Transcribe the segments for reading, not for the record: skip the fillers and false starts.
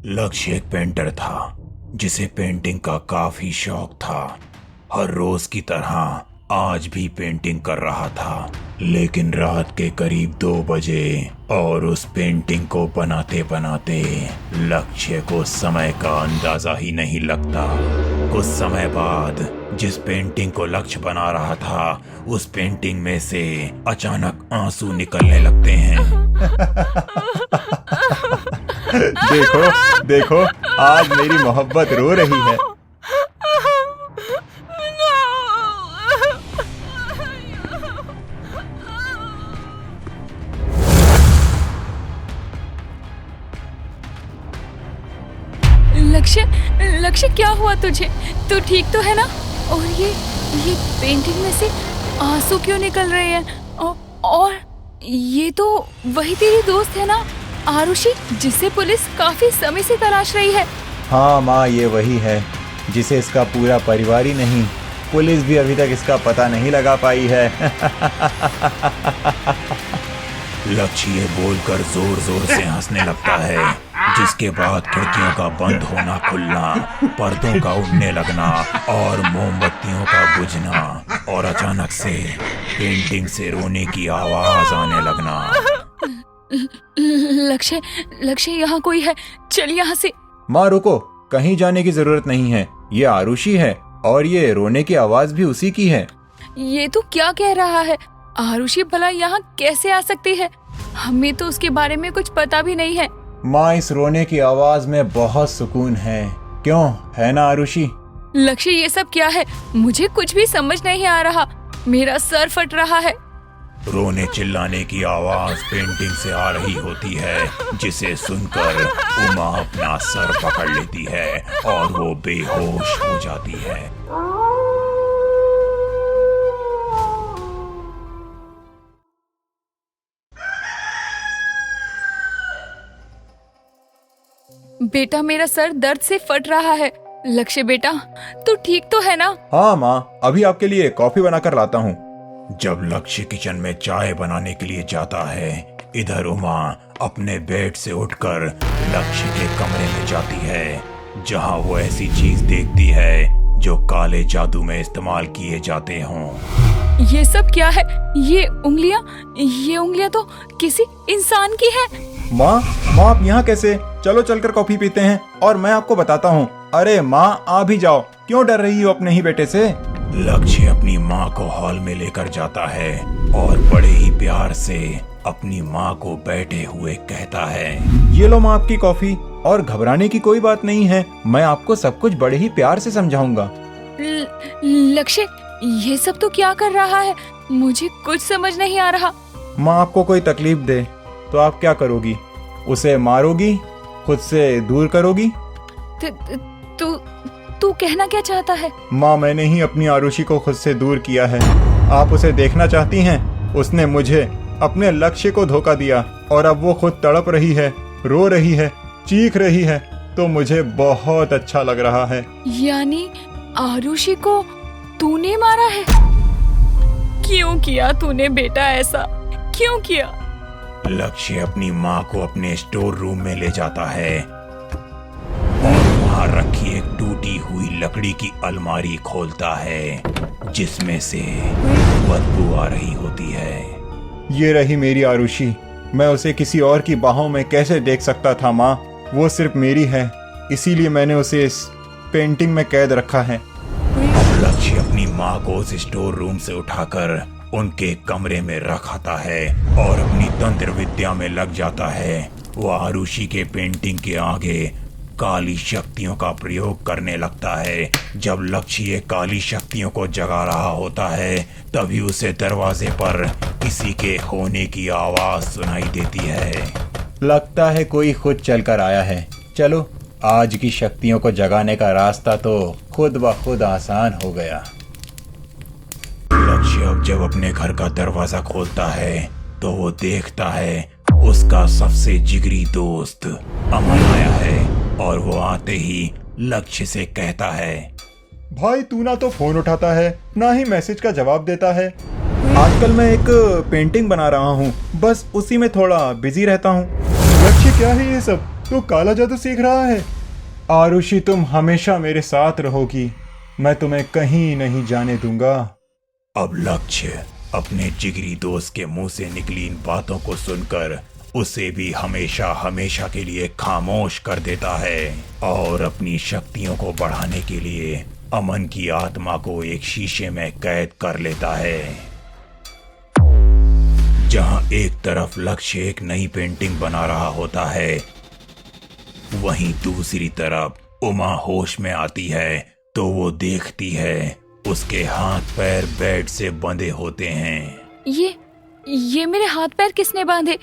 लक्ष्य एक पेंटर था जिसे पेंटिंग का काफी शौक था। हर रोज की तरह आज भी पेंटिंग कर रहा था, लेकिन रात के करीब 2 बजे और उस पेंटिंग को बनाते बनाते लक्ष्य को समय का अंदाजा ही नहीं लगता। कुछ समय बाद जिस पेंटिंग को लक्ष्य बना रहा था, उस पेंटिंग में से अचानक आंसू निकलने लगते हैं। देखो देखो, आज मेरी मोहब्बत रो रही है। लक्ष्य, लक्ष्य क्या हुआ तुझे? तू ठीक तो है ना? और ये पेंटिंग में से आंसू क्यों निकल रहे हैं? और ये तो वही तेरी दोस्त है ना, आरुषि, जिसे पुलिस काफी समय से तलाश रही है। हाँ माँ, ये वही है जिसे इसका पूरा परिवार ही नहीं, पुलिस भी अभी तक इसका पता नहीं लगा पाई है। लक्ष्य ये बोलकर जोर जोर से हंसने लगता है, जिसके बाद खिड़कियों का बंद होना खुलना, पर्दों का उड़ने लगना और मोमबत्तियों का बुझना, और अचानक से पेंटिंग से रोने की आवाज आने लगना। लक्ष्य, लक्ष्य, यहाँ कोई है, चल यहाँ से। माँ रुको, कहीं जाने की जरूरत नहीं है। ये आरुषि है और ये रोने की आवाज भी उसी की है। ये तो क्या कह रहा है? आरुषि भला यहाँ कैसे आ सकती है? हमें तो उसके बारे में कुछ पता भी नहीं है। माँ, इस रोने की आवाज में बहुत सुकून है, क्यों है ना आरुषि? लक्ष्य, ये सब क्या है? मुझे कुछ भी समझ नहीं आ रहा, मेरा सर फट रहा है। रोने चिल्लाने की आवाज पेंटिंग से आ रही होती है, जिसे सुनकर उमा अपना सर पकड़ लेती है और वो बेहोश हो जाती है। बेटा, मेरा सर दर्द से फट रहा है। लक्ष्य बेटा, तू ठीक तो है ना? हाँ माँ, अभी आपके लिए कॉफी बनाकर लाता हूँ। जब लक्ष्य किचन में चाय बनाने के लिए जाता है, इधर उमा अपने बेड से उठकर लक्ष्य के कमरे में जाती है, जहां वो ऐसी चीज देखती है जो काले जादू में इस्तेमाल किए जाते हों। ये सब क्या है? ये उंगलियां तो किसी इंसान की है। माँ, आप यहाँ कैसे? चलो चलकर कॉफी पीते हैं और मैं आपको बताता हूँ। अरे माँ, आ भी जाओ, क्यों डर रही हो अपने ही बेटे से? लक्ष्य अपनी माँ को हॉल में लेकर जाता है और बड़े ही प्यार से अपनी माँ को बैठे हुए कहता है, ये लो माँ आपकी कॉफी, और घबराने की कोई बात नहीं है, मैं आपको सब कुछ बड़े ही प्यार से समझाऊंगा। लक्ष्य, ये सब तो क्या कर रहा है? मुझे कुछ समझ नहीं आ रहा। माँ आपको कोई तकलीफ दे तो आप क्या करोगी? उसे मारोगी? खुद से दूर करोगी? तू कहना क्या चाहता है? माँ, मैंने ही अपनी आरुषि को खुद से दूर किया है। आप उसे देखना चाहती हैं? उसने मुझे, अपने लक्ष्य को धोखा दिया और अब वो खुद तड़प रही है, रो रही है, चीख रही है, तो मुझे बहुत अच्छा लग रहा है। यानी आरुषि को तूने मारा है? क्यों किया तूने बेटा ऐसा? क्यों किया? लक्ष्य अपनी माँ को अपने स्टोर रूम में ले जाता है और वहाँ रखी एक टूटी हुई लकड़ी की अलमारी खोलता है, जिसमें से बदबू आ रही होती है। ये रही मेरी आरुषि, मैं उसे किसी और की बाहों में कैसे देख सकता था माँ? वो सिर्फ मेरी है, इसीलिए मैंने उसे इस पेंटिंग में कैद रखा है। अब लक्ष्य अपनी माँ को उस स्टोर रूम से उठाकर उनके कमरे में रख आता है और अपनी तंत्र विद्या में लग जाता है। वो आरुषि के पेंटिंग के आगे काली शक्तियों का प्रयोग करने लगता है। जब लक्ष्य ये काली शक्तियों को जगा रहा होता है, तभी उसे दरवाजे पर किसी के होने की आवाज सुनाई देती है। लगता है कोई खुद चलकर आया है। चलो, आज की शक्तियों को जगाने का रास्ता तो खुद ब खुद आसान हो गया। लक्ष्य अब जब अपने घर का दरवाजा खोलता है, तो वो देखता है उसका सबसे जिगरी दोस्त अमन आया है, और वो आते ही लक्ष्य से कहता है, भाई तू ना तो फोन उठाता है, ना ही मैसेज का जवाब देता है। आजकल मैं एक पेंटिंग बना रहा हूँ, बस उसी में थोड़ा बिजी रहता हूँ। लक्ष्य, क्या है ये सब? तो काला जादू सीख रहा है। आरुषि, तुम हमेशा मेरे साथ रहोगी, मैं तुम्हें कहीं नहीं जाने दूंगा। अब लक्ष्य अपने जिगरी दोस्त के मुंह से निकली इन बातों को सुनकर उसे भी हमेशा हमेशा के लिए खामोश कर देता है और अपनी शक्तियों को बढ़ाने के लिए अमन की आत्मा को एक शीशे में कैद कर लेता है। जहां एक तरफ लक्ष्य एक नई पेंटिंग बना रहा होता है, वहीं दूसरी तरफ उमा होश में आती है तो वो देखती है उसके हाथ पैर बेड से बंधे होते हैं। ये मेरे हाथ पैर किसने बांधे?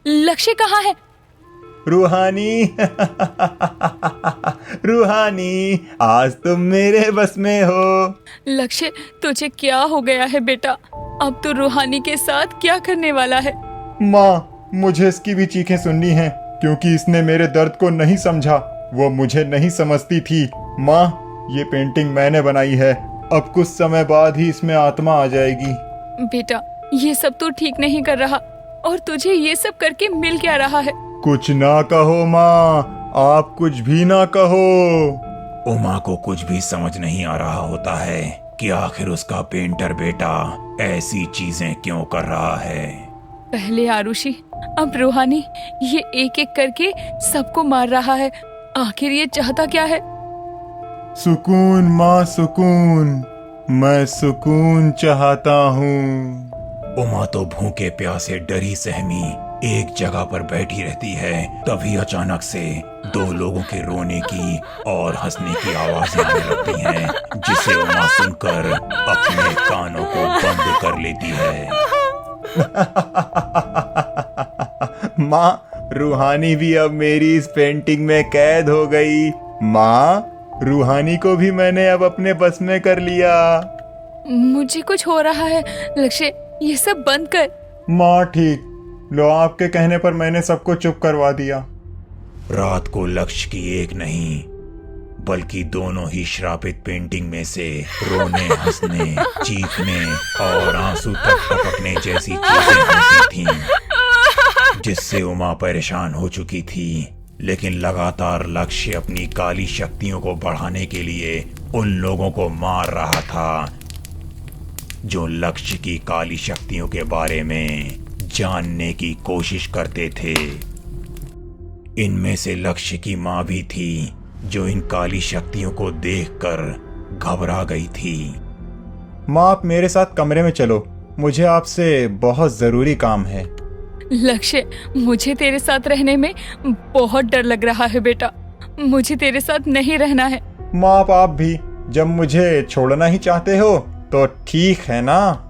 लक्ष्य कहाँ है? रूहानी रूहानी, आज तुम मेरे बस में हो। लक्ष्य, तुझे क्या हो गया है बेटा? अब तू रूहानी के साथ क्या करने वाला है? माँ, मुझे इसकी भी चीखें सुननी हैं, क्योंकि इसने मेरे दर्द को नहीं समझा। वो मुझे नहीं समझती थी। माँ, ये पेंटिंग मैंने बनाई है, अब कुछ समय बाद ही इसमें आत्मा आ जाएगी। बेटा, ये सब तू ठीक नहीं कर रहा, और तुझे ये सब करके मिल क्या रहा है? कुछ ना कहो माँ, आप कुछ भी ना कहो। उमा को कुछ भी समझ नहीं आ रहा होता है कि आखिर उसका पेंटर बेटा ऐसी चीजें क्यों कर रहा है। पहले आरुषि, अब रूहानी, ये एक एक करके सबको मार रहा है। आखिर ये चाहता क्या है? सुकून माँ, सुकून, मैं सुकून चाहता हूँ। उमा तो भूखे प्यासे डरी सहमी एक जगह पर बैठी रहती है। तभी अचानक से दो लोगों के रोने की और हंसने की आवाजें आने लगती हैं, जिसे उमा सुनकर अपने कानों को बंद कर लेती है। माँ, रूहानी भी अब मेरी इस पेंटिंग में कैद हो गई। माँ, रूहानी को भी मैंने अब अपने बस में कर लिया। मुझे कुछ हो रहा है। लक्ष्य, ये सब बंद कर। माँ ठीक, लो, आपके कहने पर मैंने सबको चुप करवा दिया। रात को लक्ष्य की एक नहीं बल्कि दोनों ही श्रापित पेंटिंग में से रोने, हंसने, चीखने और आंसू तक टपकने जैसी चीजें होती थीं, जिससे उमा परेशान हो चुकी थी। लेकिन लगातार लक्ष्य अपनी काली शक्तियों को बढ़ाने के लिए उन लोगों को मार रहा था जो लक्ष्य की काली शक्तियों के बारे में जानने की कोशिश करते थे। इनमें से लक्ष्य की माँ भी थी, जो इन काली शक्तियों को देखकर घबरा गई थी। माँ, आप मेरे साथ कमरे में चलो, मुझे आपसे बहुत जरूरी काम है। लक्ष्य, मुझे तेरे साथ रहने में बहुत डर लग रहा है बेटा। मुझे तेरे साथ नहीं रहना है। माँ, आप भी जब मुझे छोड़ना ही चाहते हो तो ठीक है ना।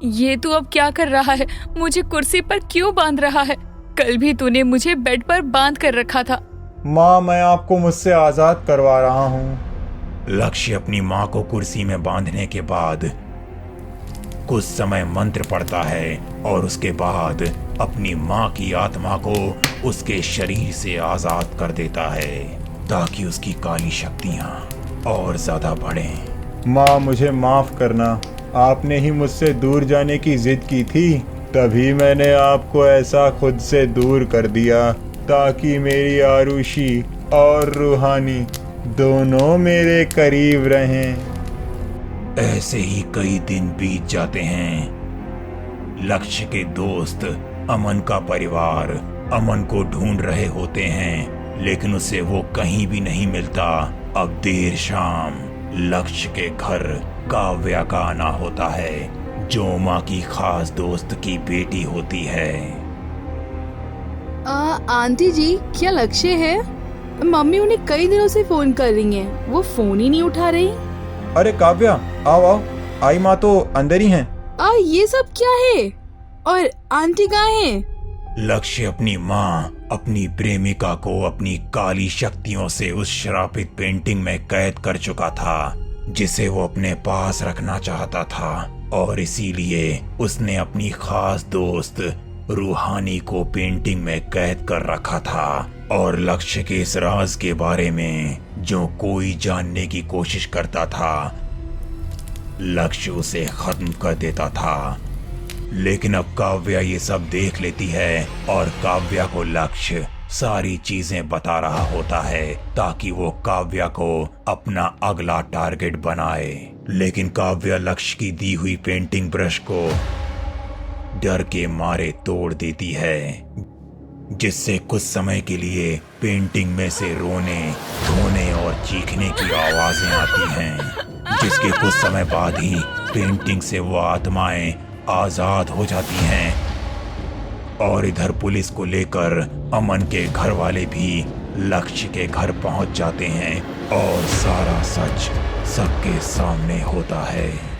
ये तू अब क्या कर रहा है? मुझे कुर्सी पर क्यों बांध रहा है? कल भी तूने मुझे बेड पर बांध कर रखा था। माँ, मैं आपको मुझसे आजाद करवा रहा हूँ। लक्ष्य अपनी माँ को कुर्सी में बांधने के बाद कुछ समय मंत्र पढ़ता है और उसके बाद अपनी माँ की आत्मा को उसके शरीर से आजाद कर देता है, ताकि उसकी काली शक्तियाँ और ज्यादा बढ़ें। माँ, मुझे माफ करना, आपने ही मुझसे दूर जाने की जिद की थी, तभी मैंने आपको ऐसा खुद से दूर कर दिया, ताकि मेरी आरुषि और रूहानी दोनों मेरे करीब रहें। ऐसे ही कई दिन बीत जाते हैं। लक्ष्य के दोस्त अमन का परिवार अमन को ढूंढ रहे होते हैं, लेकिन उसे वो कहीं भी नहीं मिलता। अब देर शाम लक्ष्य के घर काव्या का आना होता है, जो उमा की खास दोस्त की बेटी होती है। आंटी जी, क्या लक्ष्य है? मम्मी उन्हें कई दिनों से फोन कर रही हैं, वो फोन ही नहीं उठा रही। अरे काव्या, आओ आओ, आई माँ तो अंदर ही हैं। ये सब क्या है? और आंटी कहाँ हैं? लक्ष्य अपनी माँ अपनी प्रेमिका को अपनी काली शक्तियों से उस श्रापित पेंटिंग में कैद कर चुका था, जिसे वो अपने पास रखना चाहता था, और इसीलिए उसने अपनी खास दोस्त रूहानी को पेंटिंग में कैद कर रखा था। और लक्ष्य के इस राज के बारे में जो कोई जानने की कोशिश करता था, लक्ष्य उसे खत्म कर देता था। लेकिन अब काव्या ये सब देख लेती है और काव्या को लक्ष्य सारी चीजें बता रहा होता है ताकि वो काव्या को अपना अगला टारगेट बनाए। लेकिन काव्या लक्ष्य की दी हुई पेंटिंग ब्रश को डर के मारे तोड़ देती है, जिससे कुछ समय के लिए पेंटिंग में से रोने, धोने और चीखने की आवाजें आती हैं, जिसके कुछ समय बाद ही पेंटिंग से वो आत्माएं आजाद हो जाती हैं। और इधर पुलिस को लेकर अमन के घर वाले भी लक्ष्य के घर पहुंच जाते हैं और सारा सच सबके सामने होता है।